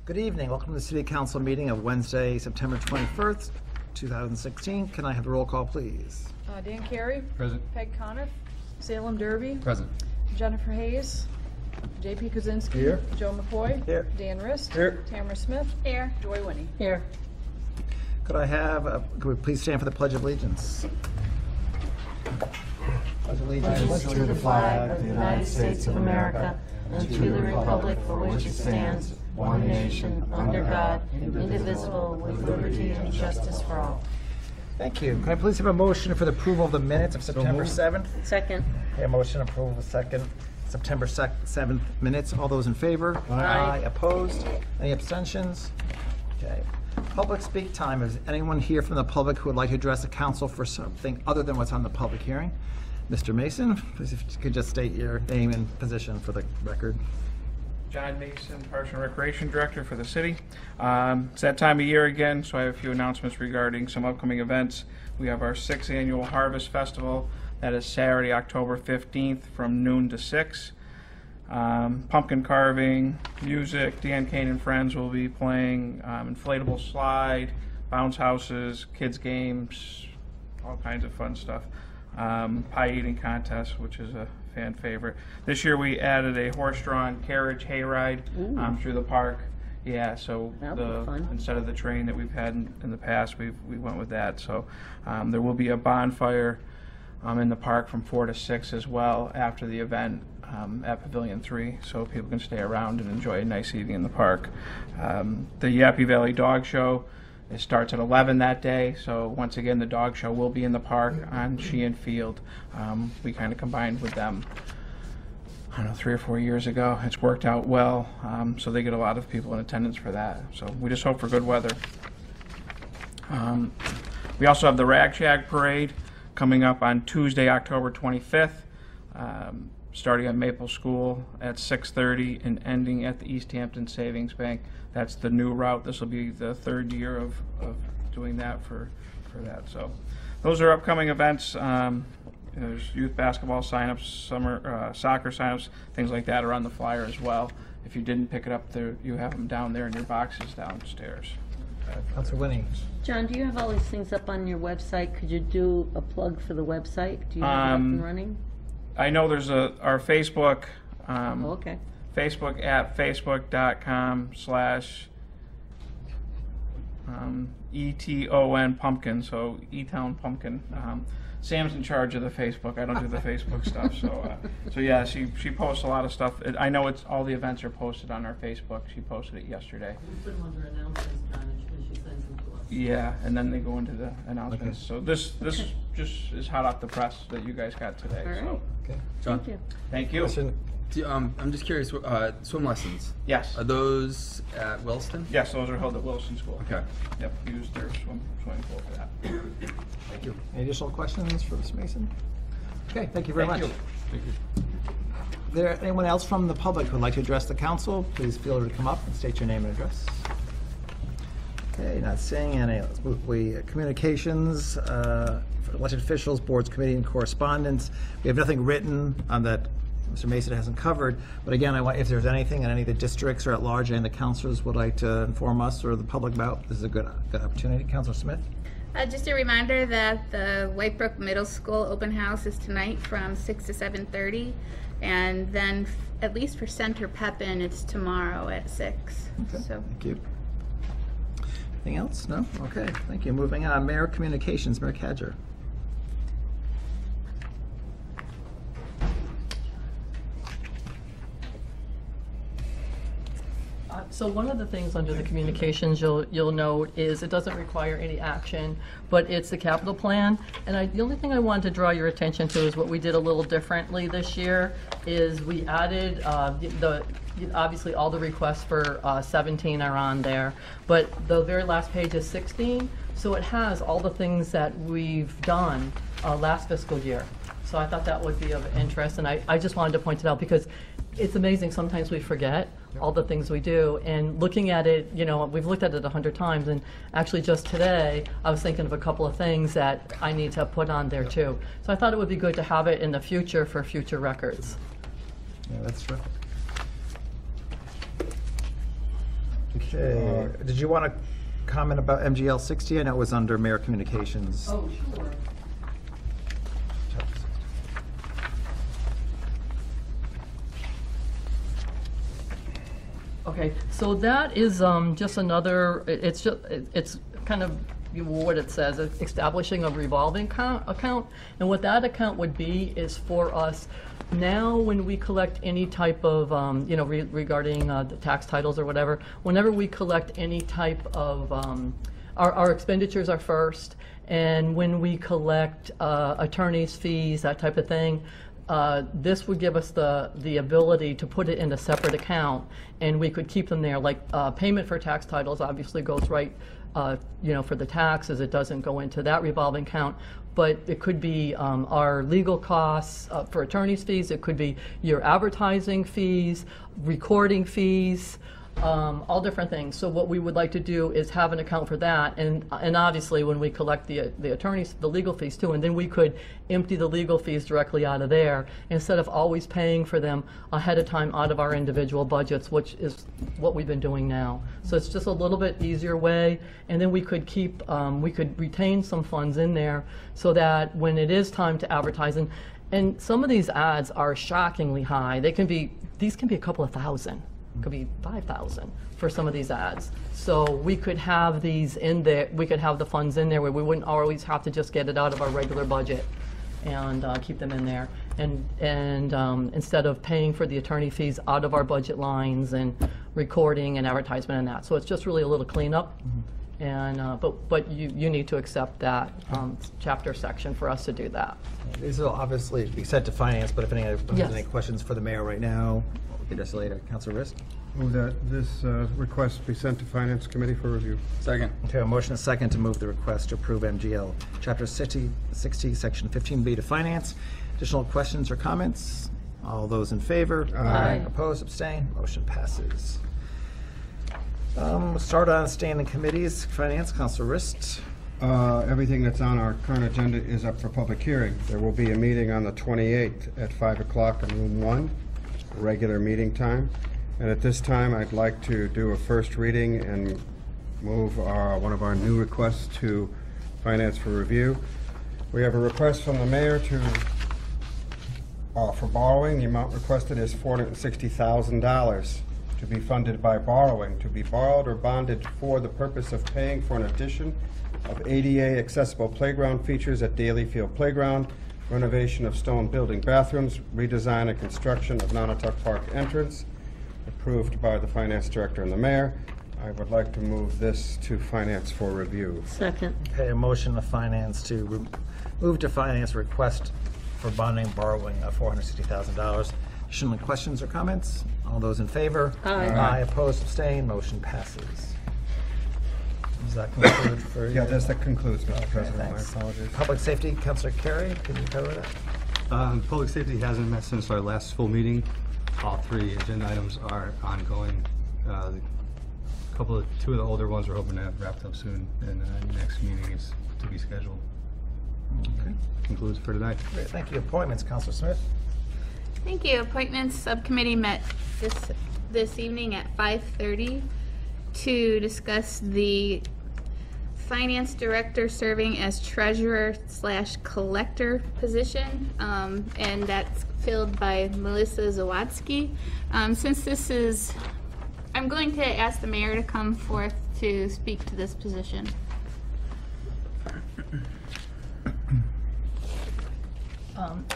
Good evening. Welcome to the City Council meeting of Wednesday, September 21st, 2016. Can I have the roll call, please? Dan Carey. Present. Peg Coniff. Salem Derby. Present. Jennifer Hayes. J.P. Kuzinski. Here. Joe McCoy. Here. Dan Rist. Here. Tamara Smith. Here. Joy Winnie. Here. Could we please stand for the Pledge of Allegiance? Pledge of allegiance To the flag of the United States of America and to the republic for which it stands, one nation, under God, indivisible, with liberty and justice for all. Thank you. Can I please have a motion for the approval of the minutes of September 7th? Second. Okay, a motion approval of second, September 7th minutes. All those in favor? Aye. Opposed? Any abstentions? Okay. Public speak time. Is anyone here from the public who would like to address the council for something other than what's on the public hearing? Mr. Mason, please if you could just state your name and position for the record. John Mason, Parks and Recreation Director for the city. It's that time of year again, so I have a few announcements regarding some upcoming events. We have our 6th annual Harvest Festival. That is Saturday, October 15th from noon to 6. Pumpkin carving, music, Dan Kane and Friends will be playing, inflatable slide, bounce houses, kids games, all kinds of fun stuff. Pie eating contest, which is a fan favorite. This year we added a horse-drawn carriage hayride through the park. Yeah, so instead of the train that we've had in the past, we went with that. So there will be a bonfire in the park from 4 to 6 as well after the event at Pavilion 3, so people can stay around and enjoy a nice evening in the park. The Yappy Valley Dog Show, it starts at 11 that day, so once again the dog show will be in the park on Sheehan Field. We kind of combined with them, I don't know, 3 or 4 years ago. It's worked out well, so they get a lot of people in attendance for that. So we just hope for good weather. We also have the Rag Shag Parade coming up on Tuesday, October 25th, starting at Maple School at 6:30 and ending at the East Hampton Savings Bank. That's the new route. This will be the 3rd year of doing that for that. So those are upcoming events. There's youth basketball signups, summer soccer signups, things like that are on the flyer as well. If you didn't pick it up there, you have them down there in your boxes downstairs. Councilor Winnie. John, do you have all these things up on your website? Could you do a plug for the website? Do you have it up and running? I know there's our Facebook. Oh, okay. Facebook at facebook.com/ ETON Pumpkin, so E-Town Pumpkin. Sam's in charge of the Facebook. I don't do the Facebook stuff, so yeah, she posts a lot of stuff. I know it's all the events are posted on our Facebook. She posted it yesterday. We put them under announcements, John, and she sends them to us. Yeah, and then they go into the announcements. So this just is hot off the press that you guys got today. All right. So Okay. John, Thank you. thank you. Question. I'm just curious, swim lessons, Yes. are those at Williston? Yes, those are held at Wilson School. Okay. Yep, use their swimming pool for that. Thank you. Any additional questions for Mr. Mason? Okay, thank you very much. Thank you. Is there anyone else from the public who would like to address the council? Please feel free to come up and state your name and address. Okay, not seeing any. Let's move. Communications, for elected officials, boards, committee, and correspondence. We have nothing written on that Mr. Mason hasn't covered, but again, if there's anything in any of the districts or at large, any of the councilors would like to inform us or the public about, this is a good opportunity. Councilor Smith? Just a reminder that the Whitebrook Middle School open house is tonight from 6 to 7:30, and then at least for Center Pepin, it's tomorrow at 6. Okay, So. thank you. Anything else? No? Okay, thank you. Moving on, Mayor Communications, Mayor Cadger. So one of the things under the communications you'll note is it doesn't require any action, but it's the capital plan. And the only thing I wanted to draw your attention to is what we did a little differently this year is we added obviously all the requests for 17 are on there, but the very last page is 16. So it has all the things that we've done last fiscal year. So I thought that would be of interest, and I just wanted to point it out because it's amazing. Sometimes we forget all the things we do, and looking at it, you know, we've looked at it 100 times, and actually just today I was thinking of a couple of things that I need to put on there too. So I thought it would be good to have it in the future for future records. Yeah, that's true. Okay. Did you want to comment about MGL 60? I know it was under Mayor Communications. Oh, sure. Okay, so that is just another, it's kind of what it says, establishing a revolving account. And what that account would be is for us, now when we collect any type of, regarding the tax titles or whatever, whenever we collect any type of, our expenditures are first, and when we collect attorney's fees, that type of thing, this would give us the ability to put it in a separate account, and we could keep them there. Like payment for tax titles obviously goes right, for the taxes. It doesn't go into that revolving account, but it could be our legal costs for attorney's fees. It could be your advertising fees, recording fees, all different things. So what we would like to do is have an account for that, and obviously when we collect the attorneys, the legal fees too, and then we could empty the legal fees directly out of there instead of always paying for them ahead of time out of our individual budgets, which is what we've been doing now. So it's just a little bit easier way, and then we could keep, we could retain some funds in there so that when it is time to advertise, and some of these ads are shockingly high. These can be a couple of thousand. Could be 5,000 for some of these ads. So we could have these in there, we could have the funds in there where we wouldn't always have to just get it out of our regular budget and keep them in there. And instead of paying for the attorney fees out of our budget lines and recording and advertisement and that. So it's just really a little cleanup. And but you need to accept that chapter section for us to do that. These will obviously be sent to finance, but if anyone has Yes. any questions for the mayor right now, we'll get this later. Councilor Risk? Move that this request be sent to Finance Committee for review. Second. Okay, a motion and a second to move the request to approve MGL Chapter 60, Section 15B to finance. Additional questions or comments? All those in favor? Aye. Opposed, abstain, motion passes. We'll start on standing committees. Finance, Councilor Rist. Everything that's on our current agenda is up for public hearing. There will be a meeting on the 28th at 5 o'clock in room 1, regular meeting time. And at this time, I'd like to do a first reading and move one of our new requests to Finance for review. We have a request from the mayor for borrowing. The amount requested is $460,000 to be funded by borrowing, to be borrowed or bonded for the purpose of paying for an addition of ADA accessible playground features at Daly Field Playground, renovation of stone building bathrooms, redesign and construction of Nonotuck Park entrance, approved by the finance director and the mayor. I would like to move this to Finance for review. Second. Okay, a motion of finance to move to finance request for bonding and borrowing of $460,000. Additional questions or comments? All those in favor? Aye. Aye, opposed, abstained, motion passes. Does that conclude for you? Yeah, that concludes, Mr. Okay, President. My thanks. apologies. Public safety, Councilor Carey, can you cover that? Public safety hasn't met since our last full meeting. All 3 agenda items are ongoing. Two of the older ones we're hoping to have wrapped up soon, and the next meeting is to be scheduled. Okay, Concludes for tonight. great, thank you. Appointments, Councilor Smith. Thank you. Appointments Subcommittee met this evening at 5:30 to discuss the Finance Director serving as Treasurer/Collector position, and that's filled by Melissa Zawadsky. Since this is, I'm going to ask the Mayor to come forth to speak to this position.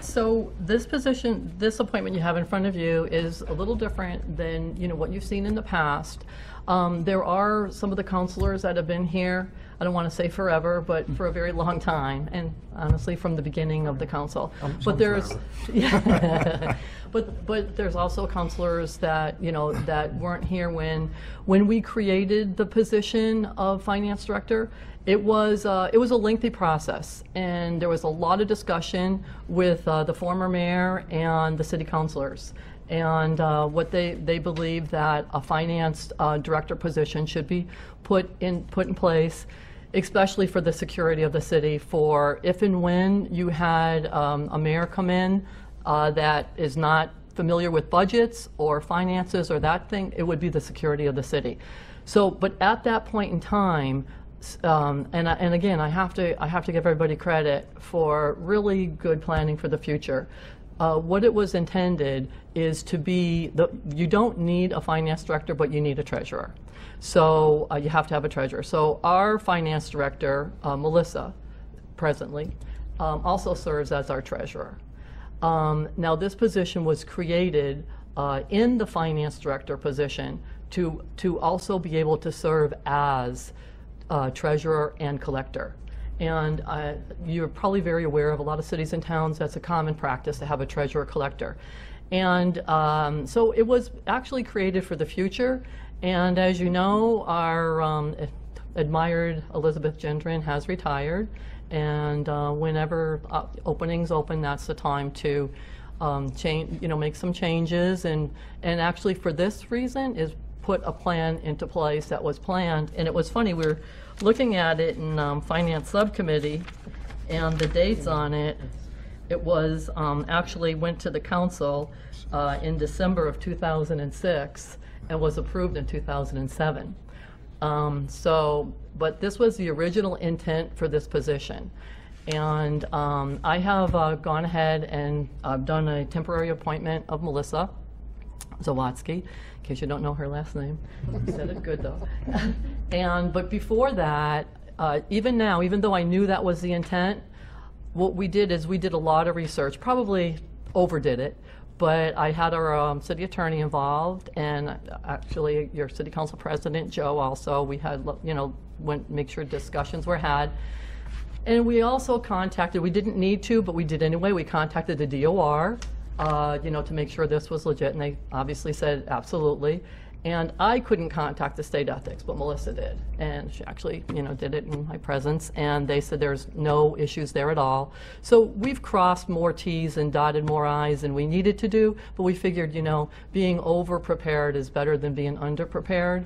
So this position, this appointment you have in front of you is a little different than, what you've seen in the past. There are some of the counselors that have been here, I don't want to say forever, but for a very long time, and honestly, from the beginning of the council. But there's, yeah, but there's also counselors that, that weren't here when we created the position of finance director. It was a lengthy process, and there was a lot of discussion with the former mayor and the city councilors. And what they believe that a finance director position should be put in place, especially for the security of the city, for if and when you had a mayor come in that is not familiar with budgets or finances or that thing, it would be the security of the city. So, but at that point in time, and again, I have to give everybody credit for really good planning for the future. What it was intended is to be, you don't need a finance director, but you need a treasurer. So you have to have a treasurer. So our finance director, Melissa, presently, also serves as our treasurer. Now this position was created in the finance director position to also be able to serve as treasurer and collector. And you're probably very aware of a lot of cities and towns, that's a common practice to have a treasurer collector. And so it was actually created for the future. And as you know, our admired Elizabeth Gendron has retired. And whenever openings open, that's the time to change, make some changes. And actually for this reason is put a plan into place that was planned. And it was funny, we were looking at it in Finance Subcommittee, and the dates on it, it was actually went to the council in December of 2006 and was approved in 2007. But this was the original intent for this position. And I have gone ahead and done a temporary appointment of Melissa Zawadzki, in case you don't know her last name. You said it good though. But before that, even now, even though I knew that was the intent, what we did is we did a lot of research, probably overdid it, but I had our city attorney involved, and actually your city council president, Joe, also. We had, make sure discussions were had. And we also contacted, we didn't need to, but we did anyway, we contacted the DOR, to make sure this was legit, and they obviously said absolutely. And I couldn't contact the state ethics, but Melissa did. And she actually, did it in my presence, and they said there's no issues there at all. So we've crossed more T's and dotted more I's than we needed to do, but we figured, being over-prepared is better than being under-prepared.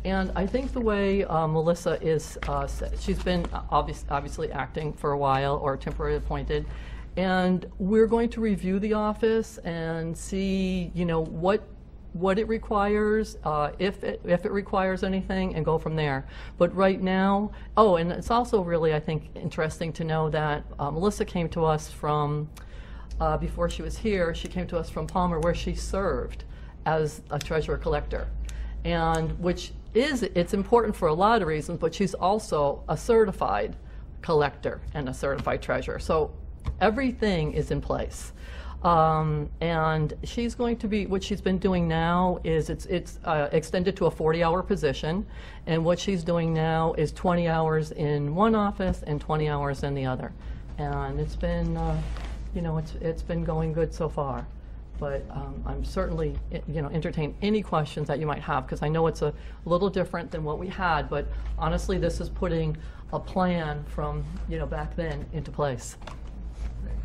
And I think the way Melissa is, she's been obviously acting for a while, or temporarily appointed, and we're going to review the office and see, what it requires, if it requires anything, and go from there. But right now, and it's also really, I think, interesting to know that Melissa came to us from, before she was here, she came to us from Palmer, where she served as a treasurer collector, and it's important for a lot of reasons, but she's also a certified collector and a certified treasurer. So everything is in place. And she's going to be, what she's been doing now is it's extended to a 40-hour position, and what she's doing now is 20 hours in one office and 20 hours in the other. And it's been, it's been going good so far. But I'm certainly, entertain any questions that you might have, because I know it's a little different than what we had, but honestly, this is putting a plan from, back then into place.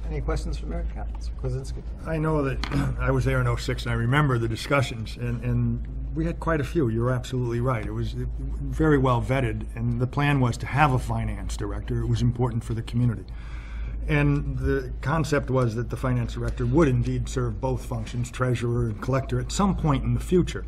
Any questions from Eric? Mr. Kwasinski? I know that I was there in '06, and I remember the discussions, and we had quite a few. You're absolutely right. It was very well vetted, and the plan was to have a finance director. It was important for the community. And the concept was that the finance director would indeed serve both functions, treasurer and collector, at some point in the future,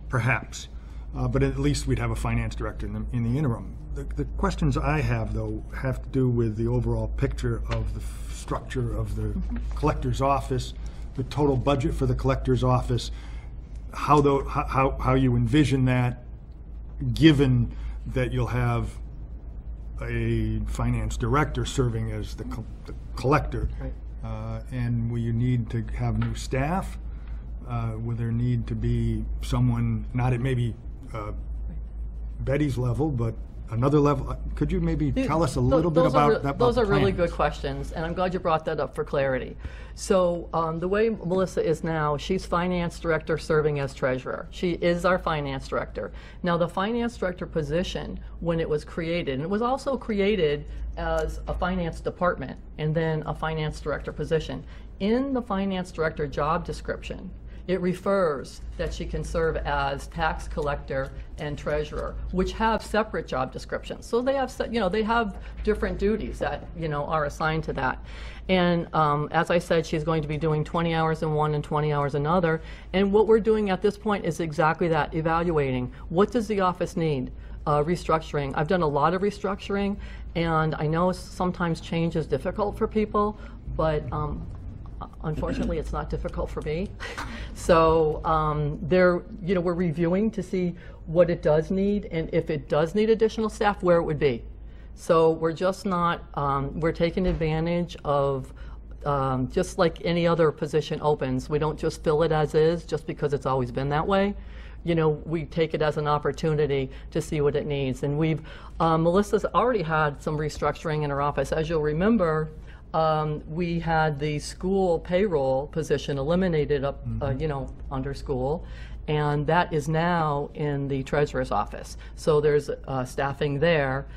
perhaps. But at least we'd have a finance director in the interim. The questions I have, though, have to do with the overall picture of the structure of the collector's office, the total budget for the collector's office, how you envision that, given that you'll have a finance director serving as the collector. Right. And will you need to have new staff? Will there need to be someone, not at maybe Betty's level, but another level? Could you maybe tell us a little bit about that? Those are really good questions, and I'm glad you brought that up for clarity. So the way Melissa is now, she's finance director serving as treasurer. She is our finance director. Now the finance director position, when it was created, and it was also created as a finance department and then a finance director position. In the finance director job description, it refers that she can serve as tax collector and treasurer, which have separate job descriptions. So they have, they have different duties that, are assigned to that. And as I said, she's going to be doing 20 hours in one and 20 hours in another. And what we're doing at this point is exactly that, evaluating. What does the office need? Restructuring. I've done a lot of restructuring, and I know sometimes change is difficult for people, but unfortunately, it's not difficult for me. So we're reviewing to see what it does need, and if it does need additional staff, where it would be. So we're just not, we're taking advantage of, just like any other position opens, we don't just fill it as is just because it's always been that way. We take it as an opportunity to see what it needs. And Melissa's already had some restructuring in her office. As you'll remember, we had the school payroll position eliminated up, under school, and that is now in the treasurer's office. So there's staffing there,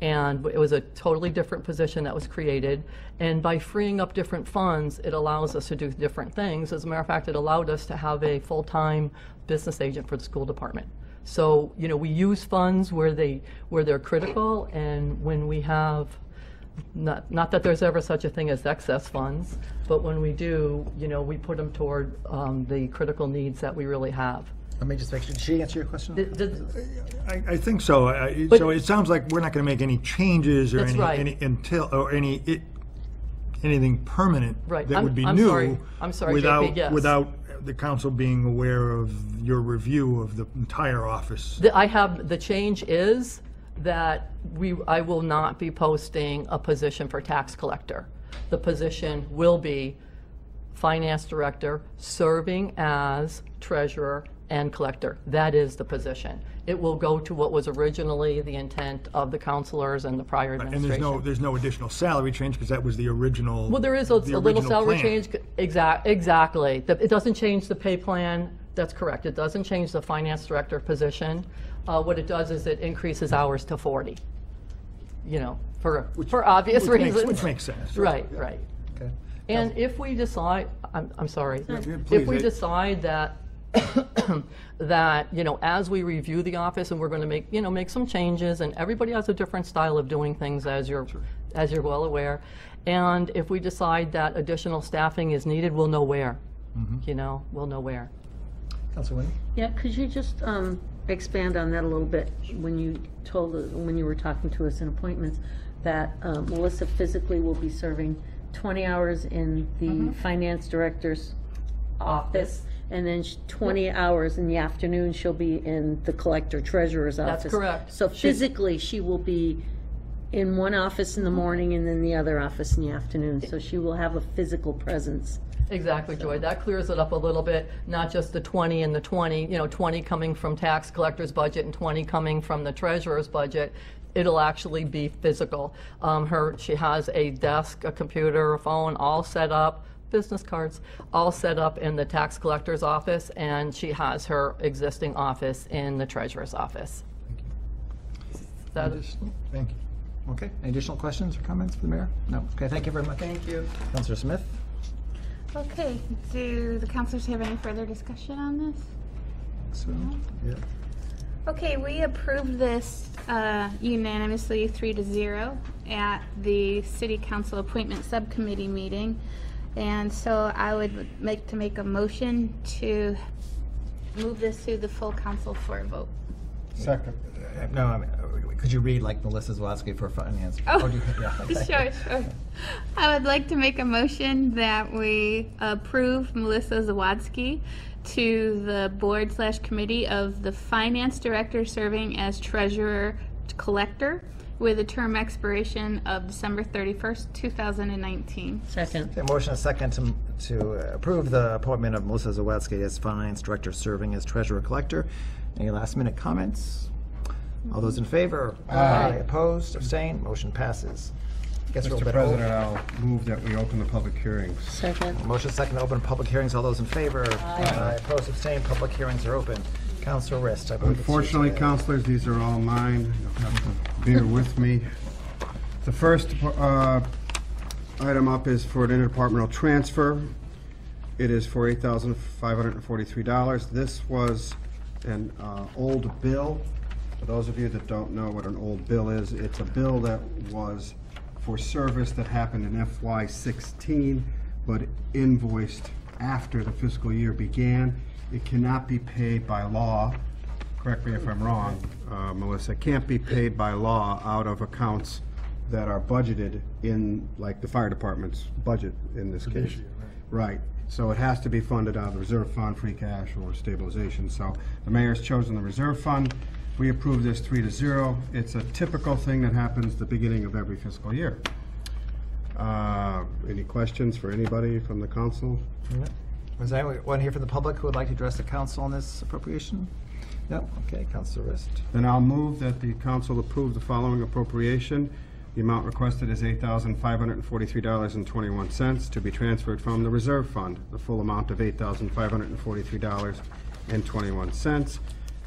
and it was a totally different position that was created. And by freeing up different funds, it allows us to do different things. As a matter of fact, it allowed us to have a full-time business agent for the school department. So, we use funds where they're critical, and when we have, not that there's ever such a thing as excess funds, but when we do, we put them toward the critical needs that we really have. Let me just make sure, did she answer your question? I think so. But- So it sounds like we're not going to make any changes or That's right. anything permanent Right. that would be I'm new. sorry. I'm sorry, JP, yes. Without the council being aware of your review of the entire office. The change is that I will not be posting a position for tax collector. The position will be finance director serving as treasurer and collector. That is the position. It will go to what was originally the intent of the counselors and the prior And administration. there's no additional salary change because that was the original. Well, there is a little original salary plan. change. Exactly. It doesn't change the pay plan. That's correct. It doesn't change the finance director position. What it does is it increases hours to 40. For obvious reasons. Which makes sense. Right. Okay. And if we decide, I'm sorry, Yeah, if please, we decide that, that, as we review the office and we're going to make some changes, and everybody has a different style of doing things, as you're well aware. And if we decide that additional staffing is needed, we'll know where. We'll know where. Councilor Winnie? Yeah, could you just expand on that a little bit when you when you were talking to us in appointments, that Melissa physically will be serving 20 hours in the finance director's office, and then 20 hours in the afternoon she'll be in the collector treasurer's office. That's correct. So physically she will be in one office in the morning and then the other office in the afternoon, so she will have a physical presence. Exactly, Joy. That clears it up a little bit, not just the 20 and the 20, 20 coming from tax collector's budget and 20 coming from the treasurer's budget. It'll actually be physical. She has a desk, a computer, a phone, all set up, business cards, all set up in the tax collector's office, and she has her existing office in the treasurer's office. Thank you. Okay, any additional questions or comments for the mayor? No, okay, thank you very much. Thank you. Councilor Smith? Okay, do the councilors have any further discussion on this? So, yeah. Okay, we approved this unanimously 3-0 at the City Council Appointment Subcommittee meeting. And so I would like to make a motion to move this to the full council for a vote. Second. No, I mean, could you read like Melissa Zwodzky for finance? Oh, yeah, okay. sure. I would like to make a motion that we approve Melissa Zwodzky to the board/committee of the finance director serving as treasurer collector with a term expiration of December 31st, 2019. Second. Okay, motion and second to approve the appointment of Melissa Zwodzky as finance director serving as treasurer collector. Any last minute comments? All those in favor? Aye. Opposed? Abstained? Motion passes. Guess we're a Mr. bit President, I'll move that we open the public hearings. Second. Motion second to open public hearings. All those in favor? Aye. Opposed? Abstained? Public hearings are open. Councilor Rist, I believe it's you Unfortunately, today. councilors, these are all mine. You'll have to bear with me. The first item up is for an interdepartmental transfer. It is for $8,543. This was an old bill. For those of you that don't know what an old bill is, it's a bill that was for service that happened in FY16, but invoiced after the fiscal year began. It cannot be paid by law. Correct me if I'm wrong, Melissa. It can't be paid by law out of accounts that are budgeted in, like the fire department's budget in this case. Right. So it has to be funded out of the reserve fund, free cash, or stabilization. So the mayor's chosen the reserve fund. We approve this 3-0. It's a typical thing that happens the beginning of every fiscal year. Any questions for anybody from the council? Was there anyone here from the public who would like to address the council on this appropriation? No? Okay, Councilor Rist. Then I'll move that the council approve the following appropriation. The amount requested is $8,543.21 to be transferred from the reserve fund, the full amount of $8,543.21,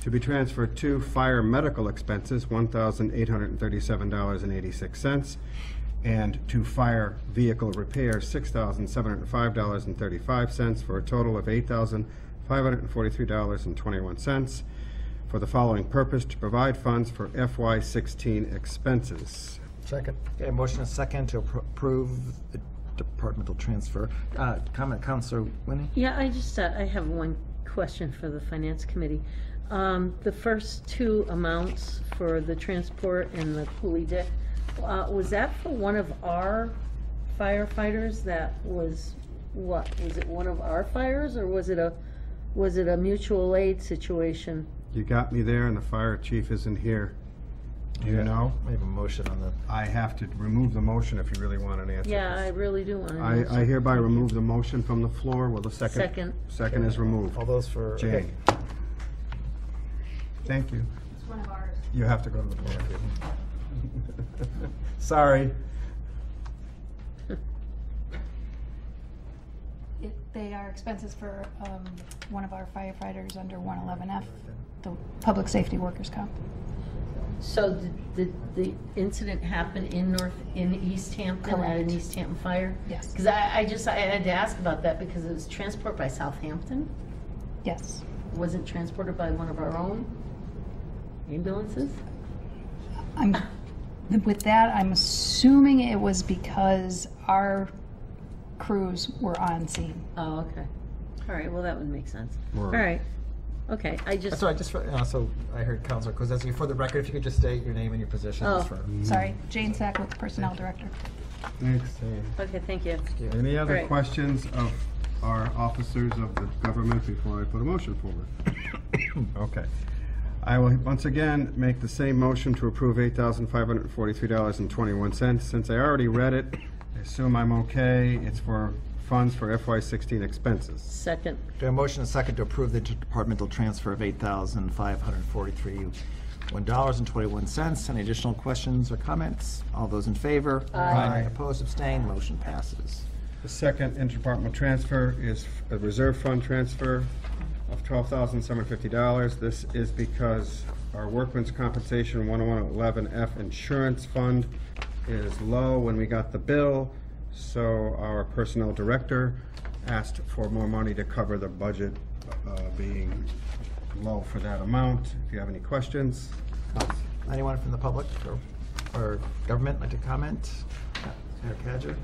to be transferred to fire medical expenses, $1,837.86, and to fire vehicle repairs, $6,705.35, for a total of $8,543.21, for the following purpose: to provide funds for FY16 expenses. Second. Okay, motion and second to approve the departmental transfer. Comment, Councilor Winnie? Yeah, I have one question for the Finance Committee. The first two amounts for the transport and the Cooley Dick, was that for one of our firefighters? That was what? Was it one of our fires, or was it a mutual aid situation? You got me there, and the fire chief isn't here. Do you know? We have a motion on the... I have to remove the motion if you really want an answer. Yeah, I really do want to know. I hereby remove the motion from the floor. Will the second? Second. Second is removed. All those for... Jane. Thank you. It's one of ours. You have to go to the floor. Sorry. They are expenses for one of our firefighters under 111F, the Public Safety Workers' Comp. So did the incident happen in East Hampton, at an Correct. East Hampton fire? Yes. Because I had to ask about that because it was transported by Southampton. Yes. It wasn't transported by one of our own ambulances? With that, I'm assuming it was because our crews were on scene. Oh, okay. All right, well, that would make sense. All Word. right. Okay, That's all right, just for, so I heard Councilor Kozetsky. For the record, if you could just state your name and your position. Oh. Just for... Sorry, Jane Sackwick, Personnel Director. Thanks, Jane. Okay, thank you. Any other Right. questions of our officers of the government before I put a motion forward? Okay. I will once again make the same motion to approve $8,543.21. Since I already read it, I assume I'm okay. It's for funds for FY16 expenses. Second. Do a motion and second to approve the departmental transfer of $8,543.21. Any additional questions or comments? All those in favor? Aye. Opposed, abstained, motion passes. The second interdepartmental transfer is a reserve fund transfer of $12,750. This is because our workman's compensation 10111F insurance fund is low when we got the bill, so our personnel director asked for more money to cover the budget being low for that amount. If you have any questions. Anyone from the public or government like to comment? Senator Cadger?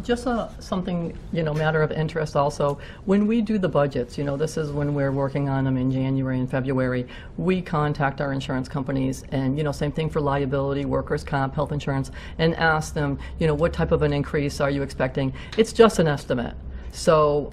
Just something, matter of interest also. When we do the budgets, this is when we're working on them in January and February, we contact our insurance companies and, same thing for liability, workers' comp, health insurance, and ask them, what type of an increase are you expecting? It's just an estimate. So,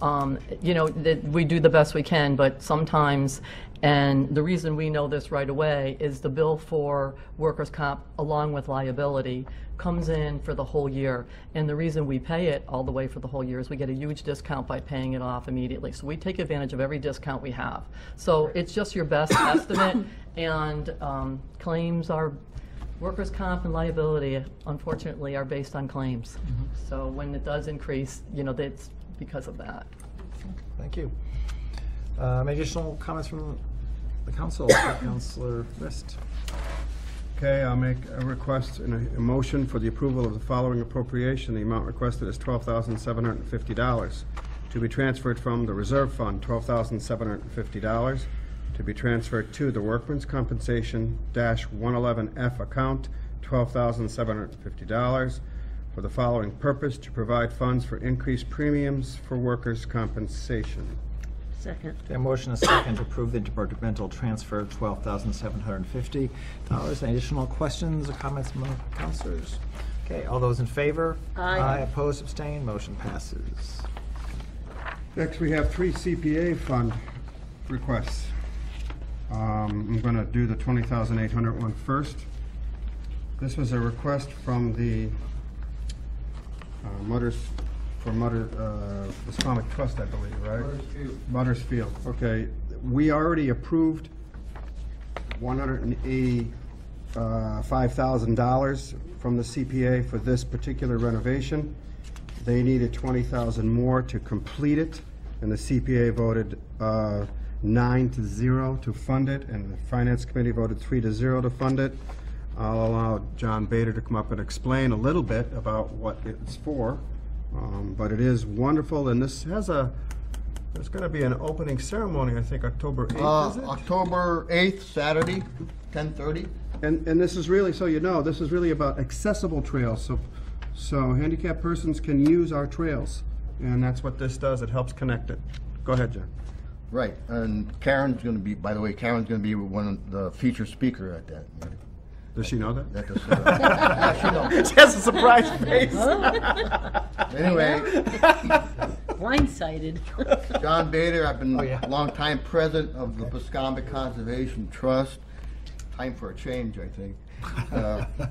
we do the best we can, but sometimes, and the reason we know this right away is the bill for workers' comp along with liability comes in for the whole year. And the reason we pay it all the way for the whole year is we get a huge discount by paying it off immediately. So we take advantage of every discount we have. So it's just your best estimate, and claims are, workers' comp and liability, unfortunately, are based on claims. So when it does increase, it's because of that. Thank you. Any additional comments from the council? Councilor Rist. Okay, I'll make a request and a motion for the approval of the following appropriation. The amount requested is $12,750 to be transferred from the reserve fund, $12,750 to be transferred to the Workman's Compensation -111F account, $12,750 for the following purpose: to provide funds for increased premiums for workers' compensation. Second. Okay, motion is second to approve the interdepartmental transfer of $12,750. Any additional questions or comments from the counselors? Okay, all those in favor? Aye. Opposed, abstained, motion passes. Next, we have 3 CPA fund requests. I'm going to do the $20,800 one first. This was a request from the Islamic Trust, I believe, right? Muttersfield. Okay. We already approved $185,000 from the CPA for this particular renovation. They needed $20,000 more to complete it, and the CPA voted 9-0 to fund it, and the Finance Committee voted 3-0 to fund it. I'll allow John Bader to come up and explain a little bit about what it's for, but it is wonderful, and this has there's going to be an opening ceremony, I think October 8th, is it? October 8th, Saturday, 10:30. And this is really, so you know, this is really about accessible trails, so handicapped persons can use our trails, and that's what this does. It helps connect it. Go ahead, John. Right, and Karen's going to be, by the way, Karen's going to be one of the featured speaker at that meeting. Does she know that? That does, yeah, she knows. She has a surprise face. Anyway, Blindsided. John Bader, I've been yeah. a long-time president of the Pascombe Conservation Trust. Time for a change, I think.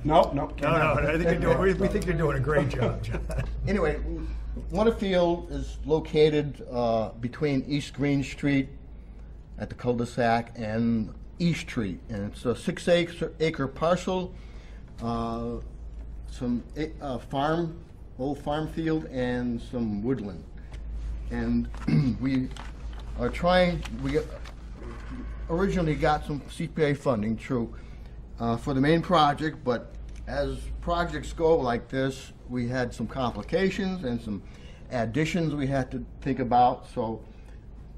No. No, I think we think you're doing a great job, John. Anyway, Waterfield is located between East Green Street at the cul-de-sac and East Street, and it's a 6-acre parcel, some old farm field, and some woodland. And we originally got some CPA funding, true, for the main project, but as projects go like this, we had some complications and some additions we had to think about, so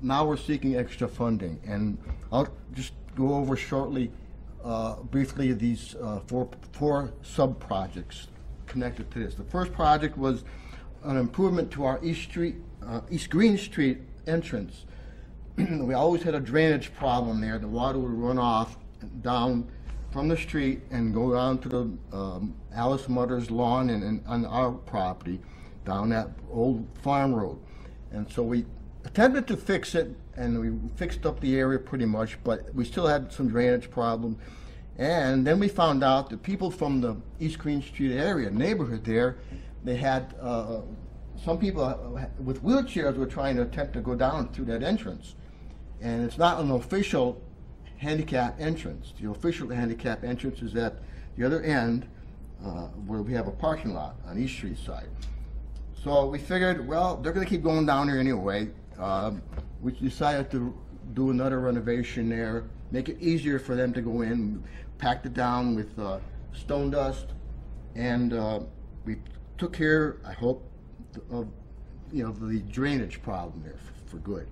now we're seeking extra funding. And I'll just go over shortly, briefly, these four sub-projects connected to this. The first project was an improvement to our East Green Street entrance. We always had a drainage problem there. The water would run off down from the street and go down to the Alice Mutter's lawn and on our property down that old farm road. And so we attempted to fix it, and we fixed up the area pretty much, but we still had some drainage problems. And then we found out that people from the East Green Street area, neighborhood there, they had, some people with wheelchairs were trying to attempt to go down through that entrance. And it's not an official handicap entrance. The official handicap entrance is at the other end, where we have a parking lot on East Street side. So we figured, well, they're gonna keep going down there anyway. We decided to do another renovation there, make it easier for them to go in, packed it down with stone dust, and we took care, I hope, of the drainage problem there for good.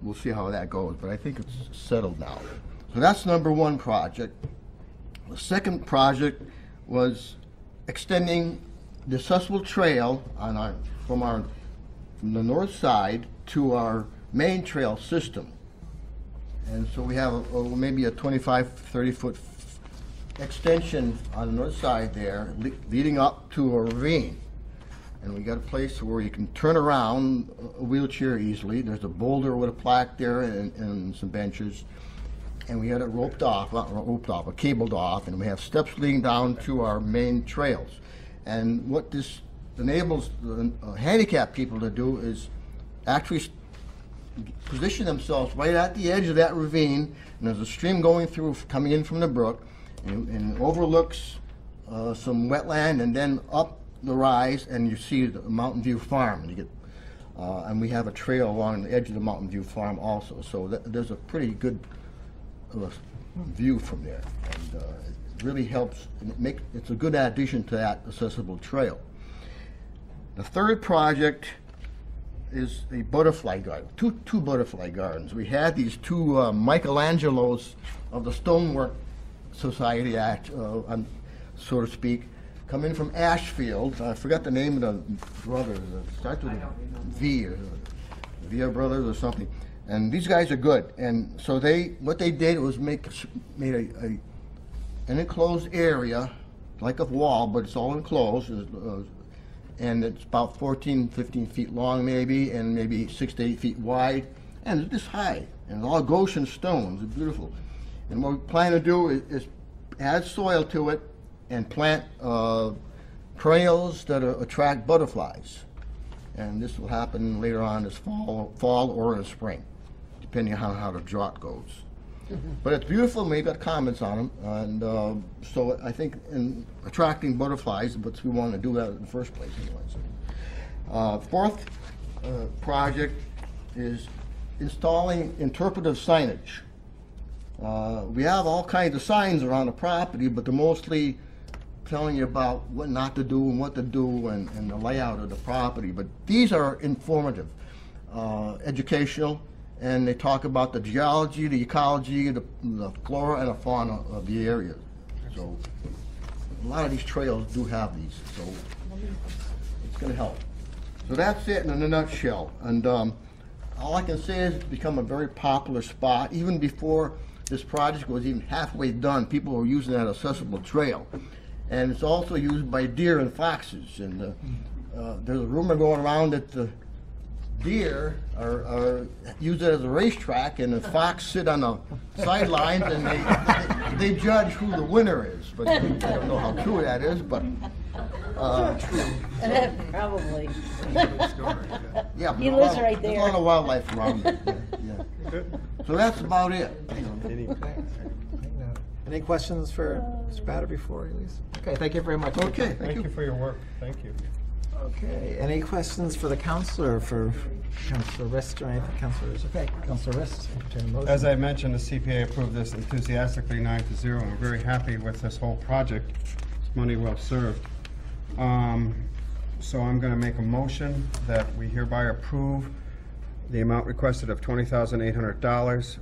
We'll see how that goes, but I think it's settled now. So that's number one project. The second project was extending the Sussville Trail on from the north side to our main trail system. And so we have maybe a 25, 30-foot extension on the north side there, leading up to a ravine. And we got a place where you can turn around a wheelchair easily. There's a boulder with a plaque there and some benches. And we had it roped off, not roped off, but cabled off, and we have steps leading down to our main trails. And what this enables the handicapped people to do is actually position themselves right at the edge of that ravine, and there's a stream going through, coming in from the brook, and it overlooks some wetland, and then up the rise, and you see the Mountain View Farm. And you get, and we have a trail along the edge of the Mountain View Farm also, so there's a pretty good view from there. And really helps, and it's a good addition to that accessible trail. The third project is a butterfly garden, two butterfly gardens. We had these two Michelangelos of the Stonework Society Act, so to speak, come in from Ashfield. I forgot the name of the brothers. It starts with a V, or Via Brothers or something. And these guys are good. And so what they did was made an enclosed area, like a wall, but it's all enclosed. And it's about 14, 15 feet long maybe, and maybe 6 to 8 feet wide. And it's this high. And it's all Goshen stones. It's beautiful. And what we plan to do is add soil to it and plant trails that attract butterflies. And this will happen later on this fall or in the spring, depending on how the drought goes. But it's beautiful, and we got comments on them, and so I think in attracting butterflies, but we want to do that in the first place anyway. Fourth project is installing interpretive signage. We have all kinds of signs around the property, but they're mostly telling you about what not to do and what to do and the layout of the property. But these are informative, educational, and they talk about the geology, the ecology, the flora and the fauna of the area. So a lot of these trails do have these, so it's going to help. So that's it in a nutshell. And all I can say is it's become a very popular spot. Even before this project was even halfway done, people were using that accessible trail. And it's also used by deer and foxes. And there's a rumor going around that the deer are use it as a racetrack, and the fox sit on the sidelines, and they judge who the winner is. But I don't know how true that is, but Probably. yeah. He lives right There's a there. lot of wildlife around it. Yeah. So that's about it. Any questions for Mr. Batter before he leaves? Okay, thank you very much. Okay, Thank you for your work. Thank you. Okay, any questions for the counselor, for Counselor Rist or anything, counselors? Okay, Counselor Rist, entertain a motion. As I mentioned, the CPA approved this enthusiastically 9-0, and we're very happy with this whole project. It's money well served. So I'm going to make a motion that we hereby approve the amount requested of $20,800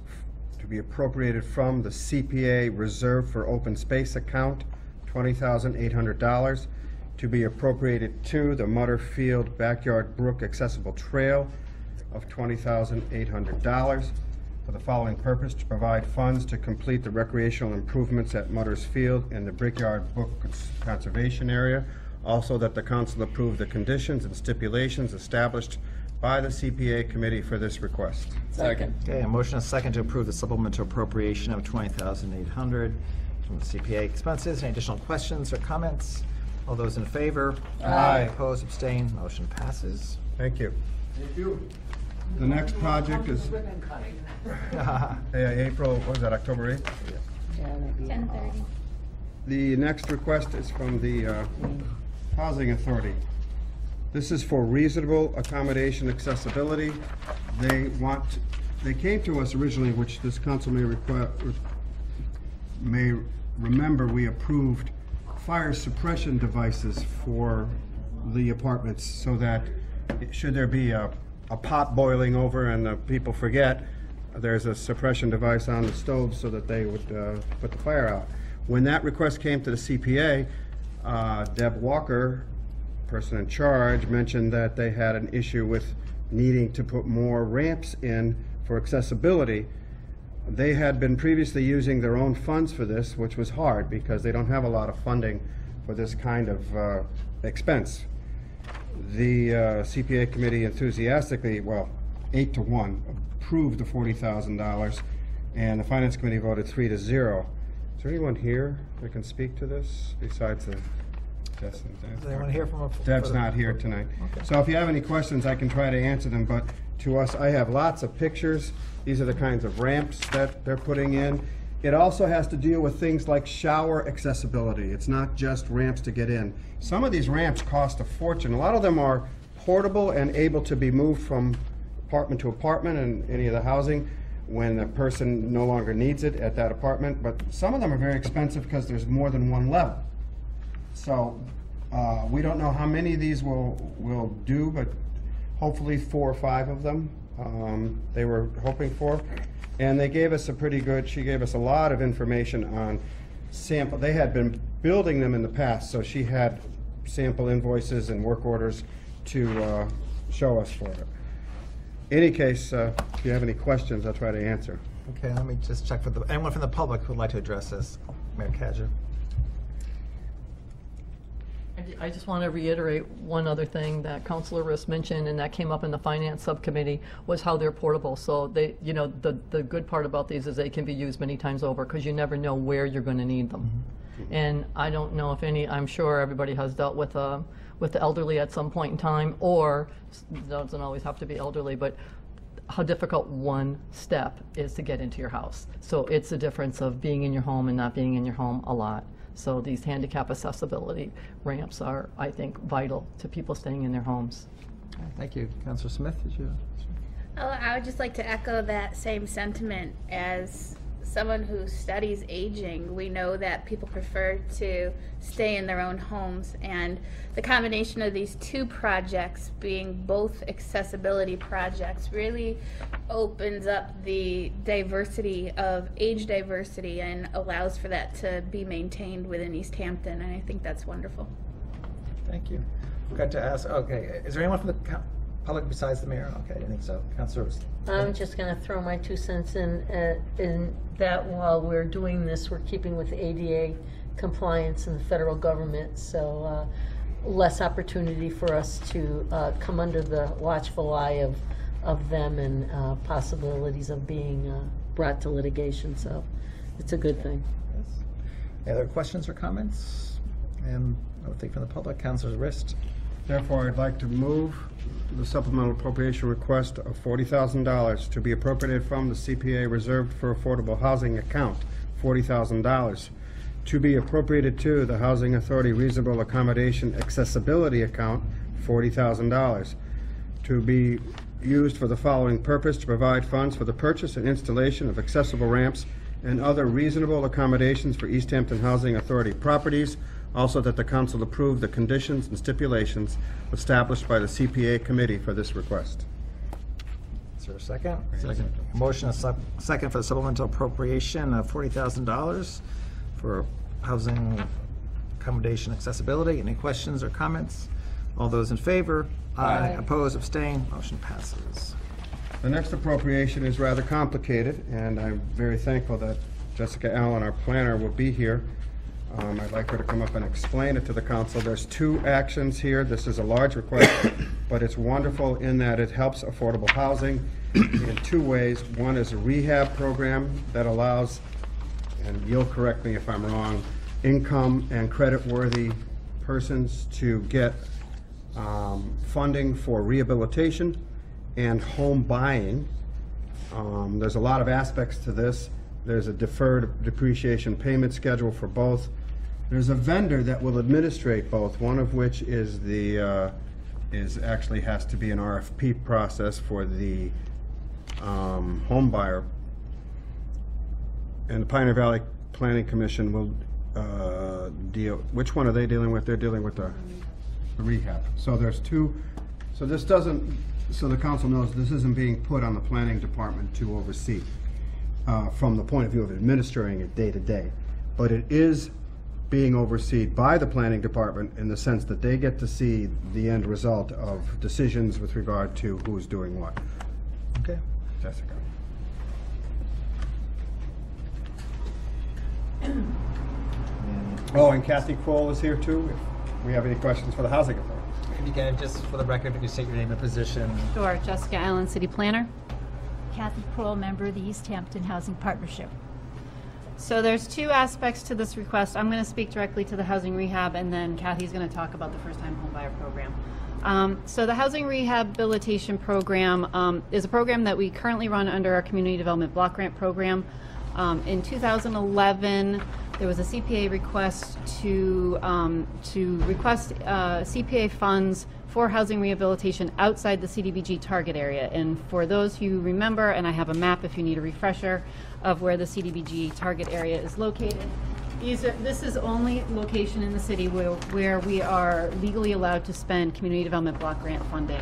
to be appropriated from the CPA Reserve for Open Space account, $20,800, to be appropriated to the Mutterfield Backyard Brook Accessible Trail of $20,800 for the following purpose: to provide funds to complete the recreational improvements at Mutters Field in the Brickyard Brook Conservation Area. Also, that the council approve the conditions and stipulations established by the CPA committee for this request. Second. Okay, a motion and a second to approve the supplemental appropriation of $20,800 from the CPA expenses. Any additional questions or comments? All those in favor? Aye. Opposed, abstained, motion passes. Thank you. Thank you. The next project is April, what was that, October 8th? 10:30. The next request is from the Housing Authority. This is for reasonable accommodation accessibility. They came to us originally, which this council may remember, we approved fire suppression devices for the apartments, so that should there be a pot boiling over and the people forget, there's a suppression device on the stove so that they would put the fire out. When that request came to the CPA, Deb Walker, person in charge, mentioned that they had an issue with needing to put more ramps in for accessibility. They had been previously using their own funds for this, which was hard because they don't have a lot of funding for this kind of expense. The CPA committee enthusiastically, well, 8-1, approved the $40,000, and the finance committee voted 3-0. Is there anyone here that can speak to this besides the Is anyone here from? Deb's not here tonight. Okay. So if you have any questions, I can try to answer them, but to us, I have lots of pictures. These are the kinds of ramps that they're putting in. It also has to deal with things like shower accessibility. It's not just ramps to get in. Some of these ramps cost a fortune. A lot of them are portable and able to be moved from apartment to apartment and any of the housing. when the person no longer needs it at that apartment, but some of them are very expensive because there's more than one level. So we don't know how many of these will do, but hopefully 4 or 5 of them they were hoping for. And they gave us she gave us a lot of information on sample. They had been building them in the past, so she had sample invoices and work orders to show us for it. In any case, if you have any questions, I'll try to answer. Okay, let me just check for anyone from the public who would like to address this. Mayor Kajer. I just want to reiterate one other thing that Councilor Riss mentioned, and that came up in the Finance Subcommittee, was how they're portable. So they, you know, the good part about these is they can be used many times over because you never know where you're going to need them. And I don't know if I'm sure everybody has dealt with the elderly at some point in time, or it doesn't always have to be elderly, but how difficult one step is to get into your house. So it's the difference of being in your home and not being in your home a lot. So these handicap accessibility ramps are, I think, vital to people staying in their homes. Thank you. Councilor Smith, did you? I would just like to echo that same sentiment. As someone who studies aging, we know that people prefer to stay in their own homes, and the combination of these 2 projects being both accessibility projects really opens up the diversity of age diversity and allows for that to be maintained within East Hampton, and I think that's wonderful. Thank you. Forgot to ask, okay, is there anyone from the public besides the mayor? Okay, I didn't think so. Councilor. I'm just going to throw my 2 cents in that while we're doing this, we're keeping with ADA compliance in the federal government, so less opportunity for us to come under the watchful eye of them and possibilities of being brought to litigation, so it's a good thing. Yes. Any other questions or comments? And I would think from the public, Councilor Rist. Therefore, I'd like to move the supplemental appropriation request of $40,000 to be appropriated from the CPA Reserved for Affordable Housing account, $40,000, to be appropriated to the Housing Authority Reasonable Accommodation Accessibility account, $40,000, to be used for the following purpose: to provide funds for the purchase and installation of accessible ramps and other reasonable accommodations for East Hampton Housing Authority properties. Also, that the council approve the conditions and stipulations established by the CPA committee for this request. Is there a second? Second. Motion, a second for the supplemental appropriation of $40,000 for housing accommodation accessibility. Any questions or comments? All those in favor? Aye. Opposed, abstain, motion passes. The next appropriation is rather complicated, and I'm very thankful that Jessica Allen, our planner, will be here. I'd like her to come up and explain it to the council. There's 2 actions here. This is a large request, but it's wonderful in that it helps affordable housing in 2 ways. One is a rehab program that allows, and you'll correct me if I'm wrong, income and credit-worthy persons to get funding for rehabilitation and home buying. There's a lot of aspects to this. There's a deferred depreciation payment schedule for both. There's a vendor that will administrate both, one of which is actually has to be an RFP process for the home buyer. And the Pioneer Valley Planning Commission will deal, which one are they dealing with? They're dealing with the rehab. So there's 2, so this doesn't, so the council knows this isn't being put on the planning department to oversee. From the point of view of administering it day to day. But it is being overseen by the planning department in the sense that they get to see the end result of decisions with regard to who's doing what. Okay. Jessica. Oh, and Kathy Kroll is here too, if we have any questions for the Housing Authority. If you can, just for the record, if you could state your name and position. Sure, Jessica Allen, City Planner. Kathy Kroll, member of the East Hampton Housing Partnership. So there's 2 aspects to this request. I'm going to speak directly to the housing rehab, and then Kathy's going to talk about the first-time homebuyer program. So the housing rehabilitation program is a program that we currently run under our Community Development Block Grant program. In 2011, there was a CPA request to request CPA funds for housing rehabilitation outside the CDBG target area. And for those who remember, and I have a map if you need a refresher of where the CDBG target area is located. This is only location in the city where we are legally allowed to spend community development block grant funding.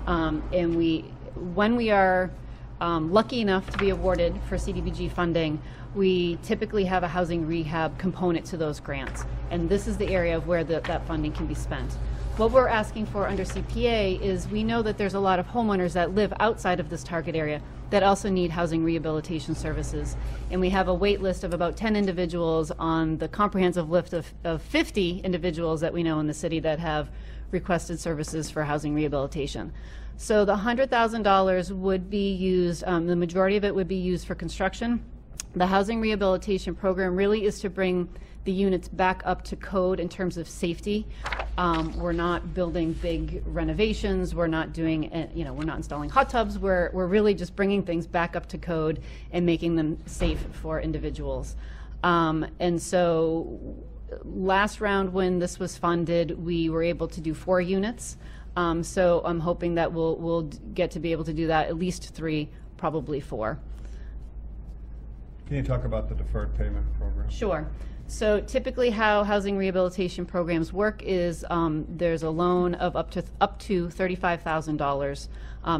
And when we are lucky enough to be awarded for CDBG funding, we typically have a housing rehab component to those grants. And this is the area of where that funding can be spent. What we're asking for under CPA is we know that there's a lot of homeowners that live outside of this target area that also need housing rehabilitation services. And we have a wait list of about 10 individuals on the comprehensive list of 50 individuals that we know in the city that have requested services for housing rehabilitation. So the $100,000 would be used, the majority of it would be used for construction. The housing rehabilitation program really is to bring the units back up to code in terms of safety. We're not building big renovations. We're not doing, we're not installing hot tubs. We're really just bringing things back up to code and making them safe for individuals. And so last round when this was funded, we were able to do 4 units. So I'm hoping that we'll get to be able to do that, at least 3, probably 4. Can you talk about the deferred payment program? Sure. So typically how housing rehabilitation programs work is there's a loan of up to $35,000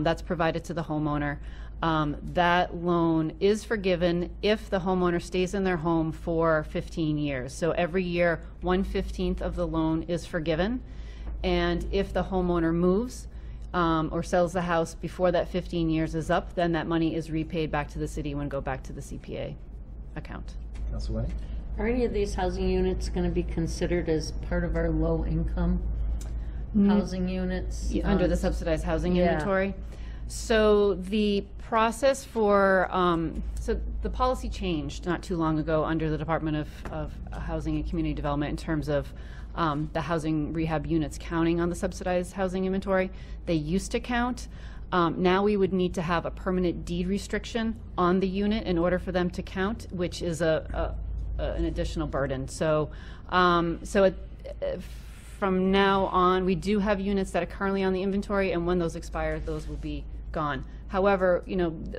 that's provided to the homeowner. That loan is forgiven if the homeowner stays in their home for 15 years. So every year, 1/15 of the loan is forgiven. And if the homeowner moves or sells the house before that 15 years is up, then that money is repaid back to the city and go back to the CPA account. Council Winnie? Are any of these housing units going to be considered as part of our low-income housing units? Under the subsidized housing Yeah. inventory? So the process for, so the policy changed not too long ago under the Department of Housing and Community Development in terms of the housing rehab units counting on the subsidized housing inventory. They used to count. Now we would need to have a permanent deed restriction on the unit in order for them to count, which is an additional burden. So, from now on, we do have units that are currently on the inventory, and when those expire, those will be gone. However,